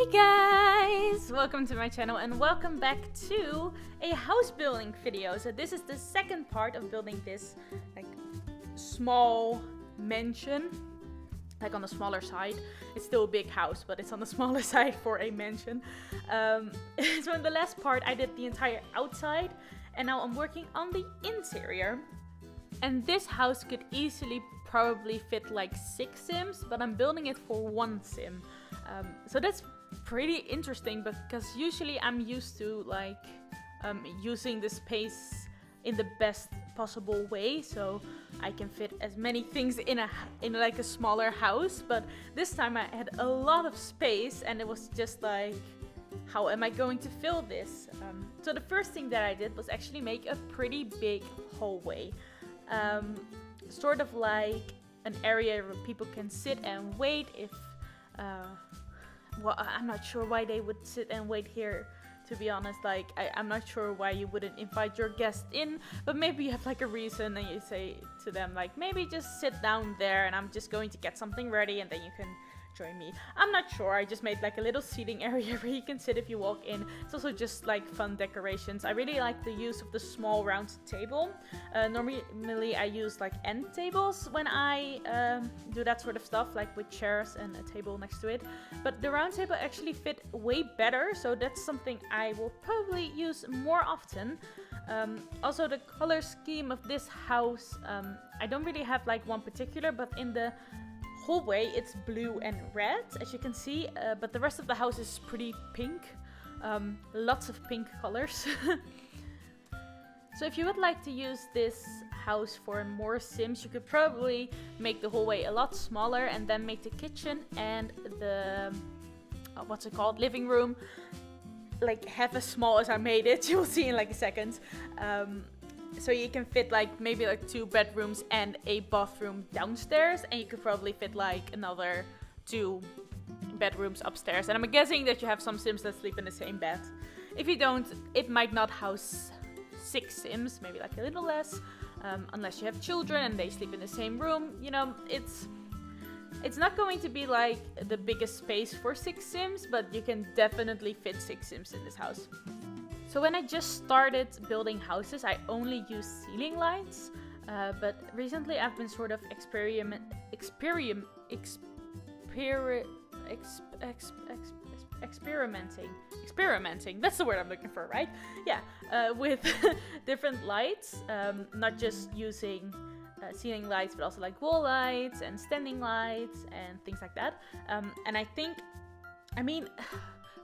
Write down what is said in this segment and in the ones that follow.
Hey guys! Welcome to my channel and welcome back to a house building video. So this is the second part of building this like small mansion. Like on the smaller side. It's still a big house, but it's on the smaller side for a mansion. So in the last part I did the entire outside and now I'm working on the interior. And this house could easily probably fit like 6 Sims, but I'm building it for 1 Sim. So that's pretty interesting because usually I'm used to like using the space in the best possible way, so I can fit as many things in like a smaller house. But this time I had a lot of space and it was just like, how am I going to fill this? So the first thing that I did was actually make a pretty big hallway. Sort of like an area where people can sit and wait if well, I'm not sure why they would sit and wait here, to be honest. Like I'm not sure why you wouldn't invite your guests in, but maybe you have like a reason and you say to them like, maybe just sit down there and I'm just going to get something ready and then you can join me. I'm not sure. I just made like a little seating area where you can sit if you walk in. It's also just like fun decorations. I really like the use of the small round table. Normally I use like end tables when I do that sort of stuff, like with chairs and a table next to it. But the round table actually fit way better, so that's something I will probably use more often. Also the color scheme of this house, I don't really have like one particular, but in the hallway it's blue and red, as you can see, but the rest of the house is pretty pink. Lots of pink colors. So if you would like to use this house for more Sims, you could probably make the hallway a lot smaller and then make the kitchen and the what's it called, living room, like half as small as I made it. You'll see in like a second. So you can fit like maybe like 2 bedrooms and a bathroom downstairs, and you could probably fit like another 2 bedrooms upstairs. And I'm guessing that you have some Sims that sleep in the same bed. If you don't, it might not house 6 Sims, maybe like a little less, unless you have children and they sleep in the same room. You know, it's not going to be like the biggest space for 6 Sims, but you can definitely fit 6 Sims in this house. So when I just started building houses, I only used ceiling lights, but recently I've been sort of experimenting. That's the word I'm looking for, right? Yeah, with different lights, not just using ceiling lights, but also like wall lights and standing lights and things like that. And I mean,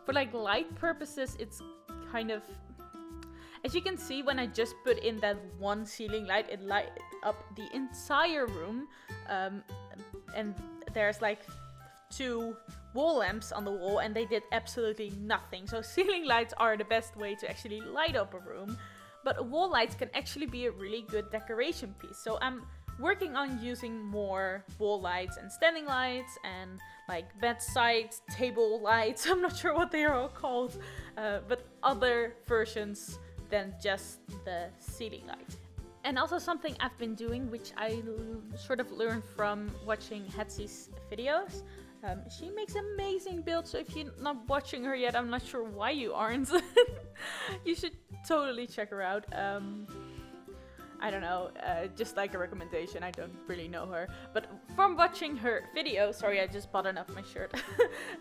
for like light purposes, it's kind of, as you can see, when I just put in that one ceiling light, it lighted up the entire room, and there's like 2 wall lamps on the wall and they did absolutely nothing. So ceiling lights are the best way to actually light up a room, but wall lights can actually be a really good decoration piece. So I'm working on using more wall lights and standing lights and like bedside table lights. I'm not sure what they are all called, but other versions than just the ceiling light. And also something I've been doing, which I sort of learned from watching Hetsy's videos. She makes amazing builds, so if you're not watching her yet, I'm not sure why you aren't. You should totally check her out. I don't know, just like a recommendation. I don't really know her, but from watching her video, sorry, I just buttoned up my shirt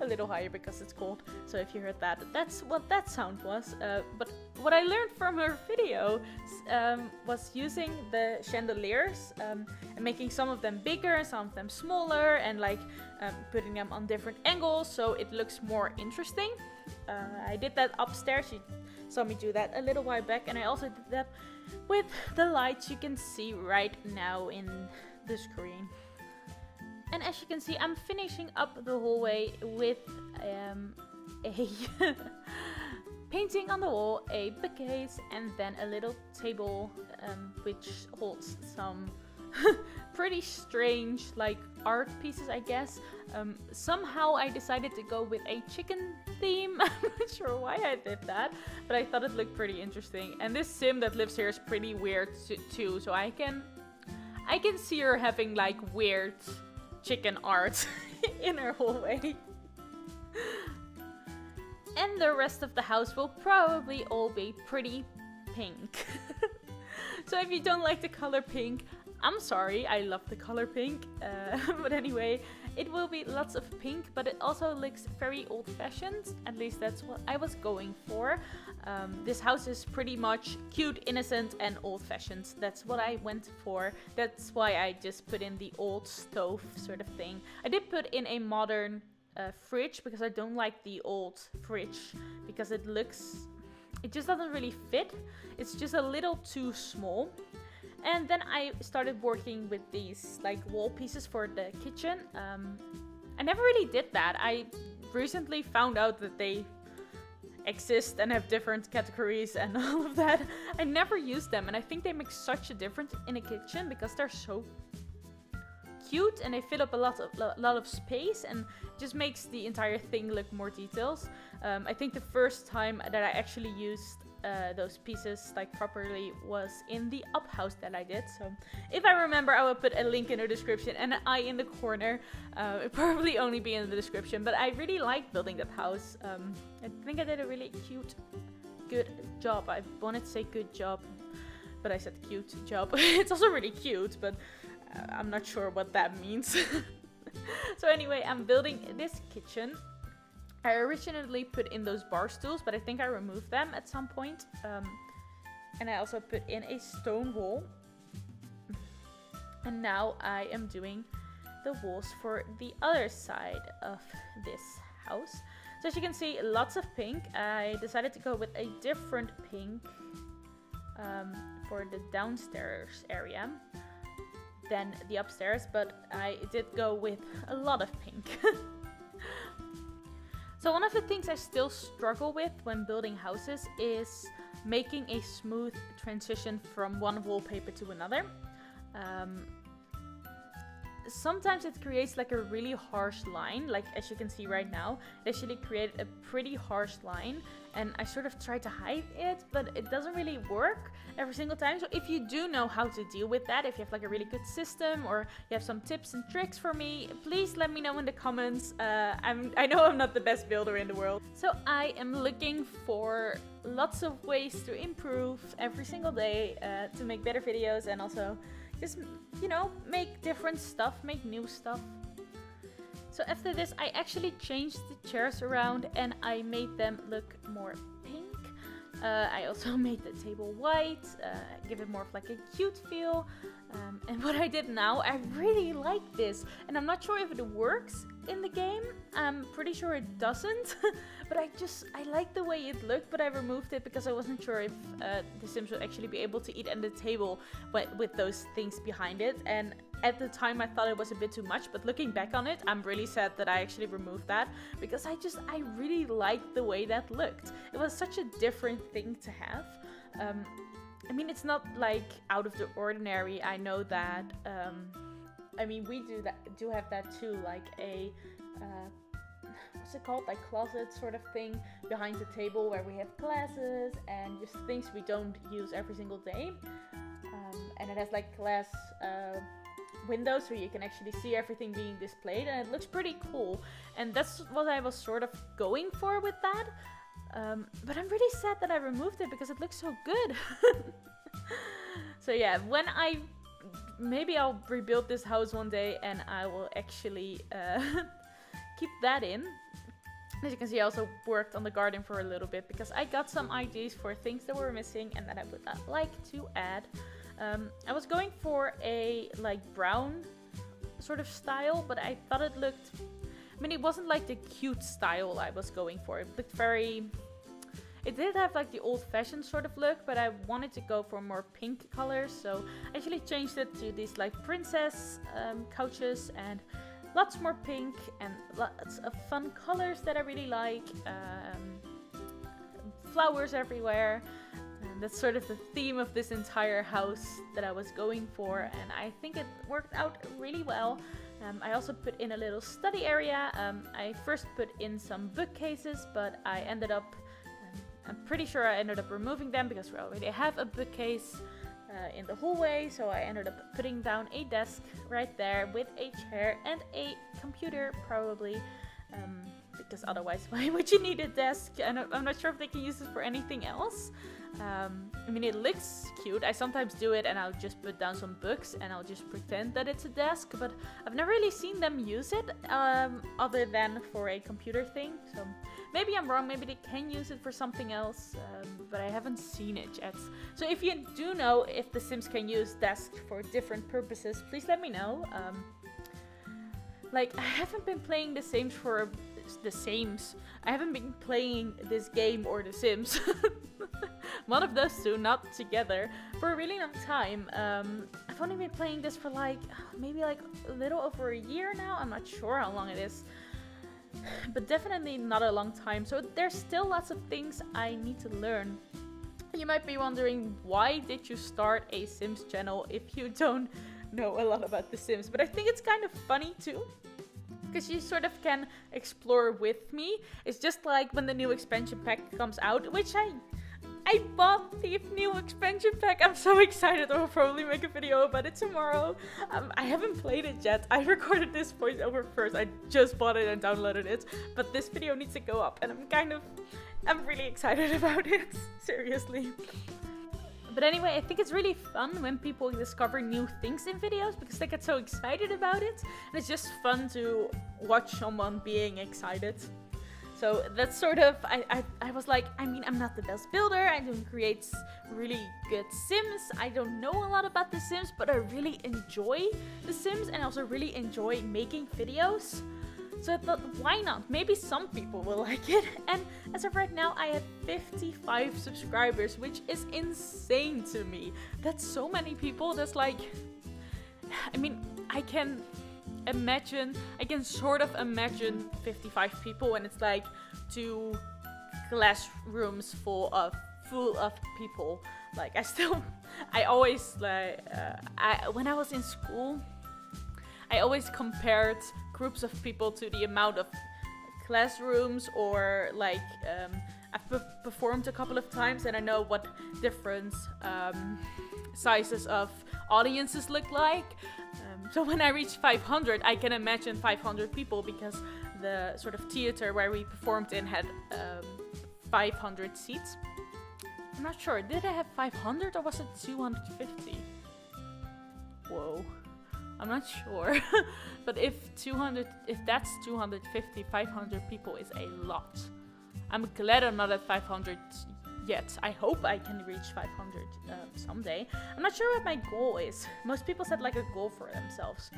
a little higher because it's cold. So if you heard that, that's what that sound was. But what I learned from her video was using the chandeliers and making some of them bigger and some of them smaller, and like putting them on different angles so it looks more interesting. I did that upstairs. You saw me do that a little while back, and I also did that with the lights you can see right now in the screen. And as you can see, I'm finishing up the hallway with a painting on the wall, a bookcase, and then a little table which holds some pretty strange like art pieces, I guess. Somehow I decided to go with a chicken theme. I'm not sure why I did that, but I thought it looked pretty interesting. And this Sim that lives here is pretty weird too, so I can see her having like weird chicken art in her hallway. And the rest of the house will probably all be pretty pink. So if you don't like the color pink, I'm sorry, I love the color pink. But anyway, it will be lots of pink, but it also looks very old-fashioned. At least that's what I was going for. This house is pretty much cute, innocent, and old-fashioned. That's what I went for. That's why I just put in the old stove sort of thing. I did put in a modern fridge because I don't like the old fridge because it just doesn't really fit. It's just a little too small. And then I started working with these like wall pieces for the kitchen. I never really did that. I recently found out that they exist and have different categories and all of that. I never used them, and I think they make such a difference in a kitchen because they're so cute and they fill up a lot of space and just makes the entire thing look more details. I think the first time that I actually used those pieces like properly was in the up house that I did. So if I remember, I will put a link in the description and an eye in the corner. It'll probably only be in the description, but I really like building that house. I think I did a really good job. I wanted to say good job, but I said cute job. It's also really cute, but I'm not sure what that means. So anyway, I'm building this kitchen. I originally put in those bar stools, but I think I removed them at some point. And I also put in a stone wall. And now I am doing the walls for the other side of this house. So as you can see, lots of pink. I decided to go with a different pink for the downstairs area than the upstairs, but I did go with a lot of pink. So one of the things I still struggle with when building houses is making a smooth transition from one wallpaper to another. Sometimes it creates like a really harsh line, like as you can see right now. It actually created a pretty harsh line, and I sort of tried to hide it, but it doesn't really work every single time. So if you do know how to deal with that, if you have like a really good system or you have some tips and tricks for me, please let me know in the comments. I know I'm not the best builder in the world. So I am looking for lots of ways to improve every single day to make better videos and also just, you know, make different stuff, make new stuff. So after this, I actually changed the chairs around and I made them look more pink. I also made the table white, give it more of like a cute feel. And what I did now, I really like this. And I'm not sure if it works in the game. I'm pretty sure it doesn't. But I like the way it looked, but I removed it because I wasn't sure if the Sims would actually be able to eat at the table with those things behind it. And at the time I thought it was a bit too much, but looking back on it, I'm really sad that I actually removed that because I really liked the way that looked. It was such a different thing to have. I mean, it's not like out of the ordinary. I know that. I mean, we do have that too, like a what's it called, like closet sort of thing behind the table where we have glasses and just things we don't use every single day. And it has like glass windows so you can actually see everything being displayed, and it looks pretty cool. And that's what I was sort of going for with that. But I'm really sad that I removed it because it looks so good. So yeah, maybe I'll rebuild this house one day and I will actually keep that in. As you can see, I also worked on the garden for a little bit because I got some ideas for things that were missing and that I would like to add. I was going for a like brown sort of style, but I thought it looked, I mean, it wasn't like the cute style I was going for. It looked it did have like the old-fashioned sort of look, but I wanted to go for more pink colors, so I actually changed it to these like princess couches and lots more pink and lots of fun colors that I really like. Flowers everywhere. And that's sort of the theme of this entire house that I was going for, and I think it worked out really well. I also put in a little study area. I first put in some bookcases, but I ended up, I'm pretty sure I ended up removing them because we already have a bookcase in the hallway, so I ended up putting down a desk right there with a chair and a computer probably, because otherwise why would you need a desk? And I'm not sure if they can use it for anything else. I mean, it looks cute. I sometimes do it and I'll just put down some books and I'll just pretend that it's a desk, but I've never really seen them use it other than for a computer thing. So maybe I'm wrong, maybe they can use it for something else, but I haven't seen it yet. So if you do know if The Sims can use desks for different purposes, please let me know. Like, I haven't been playing The Sims for The Sims. I haven't been playing this game or The Sims. One of those two, not together, for a really long time. I've only been playing this for like, maybe like a little over a year now. I'm not sure how long it is. But definitely not a long time. So there's still lots of things I need to learn. You might be wondering, why did you start a Sims channel if you don't know a lot about The Sims? But I think it's kind of funny too, because you sort of can explore with me. It's just like when the new expansion pack comes out, which I bought the new expansion pack. I'm so excited. I'll probably make a video about it tomorrow. I haven't played it yet. I recorded this voiceover first. I just bought it and downloaded it, but this video needs to go up, and I'm really excited about it. Seriously. But anyway, I think it's really fun when people discover new things in videos because they get so excited about it. And it's just fun to watch someone being excited. So that's sort of, I was like, I mean, I'm not the best builder. I don't create really good Sims. I don't know a lot about The Sims, but I really enjoy The Sims and also really enjoy making videos. So I thought, why not? Maybe some people will like it. And as of right now, I have 55 subscribers, which is insane to me. That's so many people. That's like, I mean, I can sort of imagine 55 people, and it's like 2 classrooms full of people. Like, I always like, when I was in school, I always compared groups of people to the amount of classrooms, or like, I've performed a couple of times and I know what different sizes of audiences look like. So when I reach 500, I can imagine 500 people, because the sort of theater where we performed in had 500 seats. I'm not sure, did I have 500 or was it 250? Whoa, I'm not sure. But if that's 250, 500 people is a lot. I'm glad I'm not at 500 yet. I hope I can reach 500 someday. I'm not sure what my goal is. Most people set like a goal for themselves.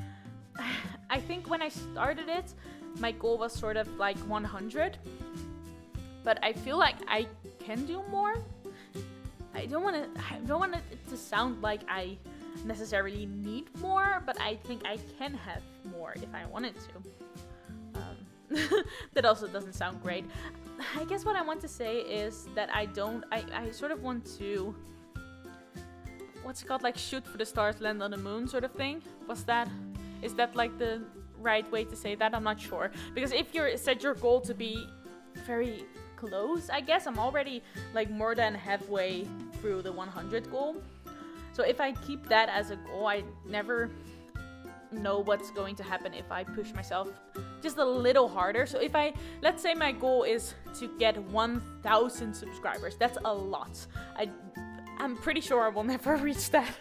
I think when I started it, my goal was sort of like 100. But I feel like I can do more. I don't want it to sound like I necessarily need more, but I think I can have more if I wanted to. That also doesn't sound great. I guess what I want to say is that I sort of want to, what's it called, like shoot for the stars, land on the moon sort of thing. Is that like the right way to say that? I'm not sure. Because if you set your goal to be very close, I guess I'm already like more than halfway through the 100 goal. So if I keep that as a goal, I never know what's going to happen if I push myself just a little harder. So if let's say my goal is to get 1,000 subscribers, that's a lot. I'm pretty sure I will never reach that.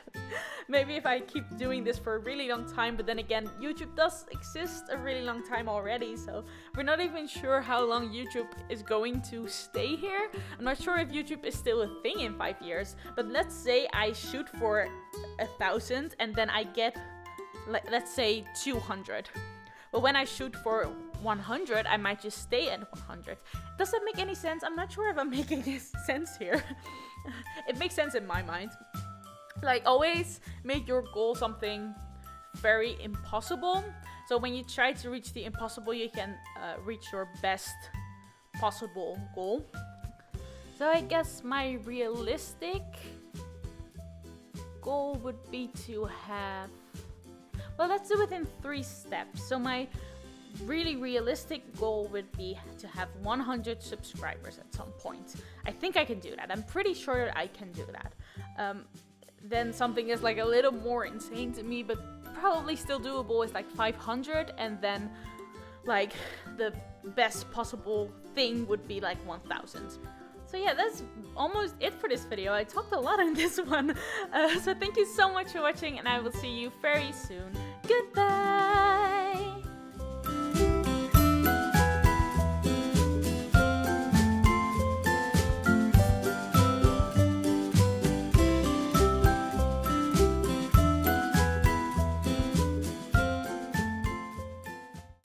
Maybe if I keep doing this for a really long time, but then again, YouTube does exist a really long time already, so we're not even sure how long YouTube is going to stay here. I'm not sure if YouTube is still a thing in 5 years, but let's say I shoot for 1,000 and then I get, let's say 200. But when I shoot for 100, I might just stay at 100. Does that make any sense? I'm not sure if I'm making this sense here. It makes sense in my mind. Like, always make your goal something very impossible. So when you try to reach the impossible, you can reach your best possible goal. So I guess my realistic goal would be to have, well, let's do it in 3 steps. So my really realistic goal would be to have 100 subscribers at some point. I think I can do that. I'm pretty sure I can do that. Then something is like a little more insane to me, but probably still doable, is like 500, and then like the best possible thing would be like 1000. So yeah, that's almost it for this video. I talked a lot in this one. So thank you so much for watching, and I will see you very soon. Goodbye!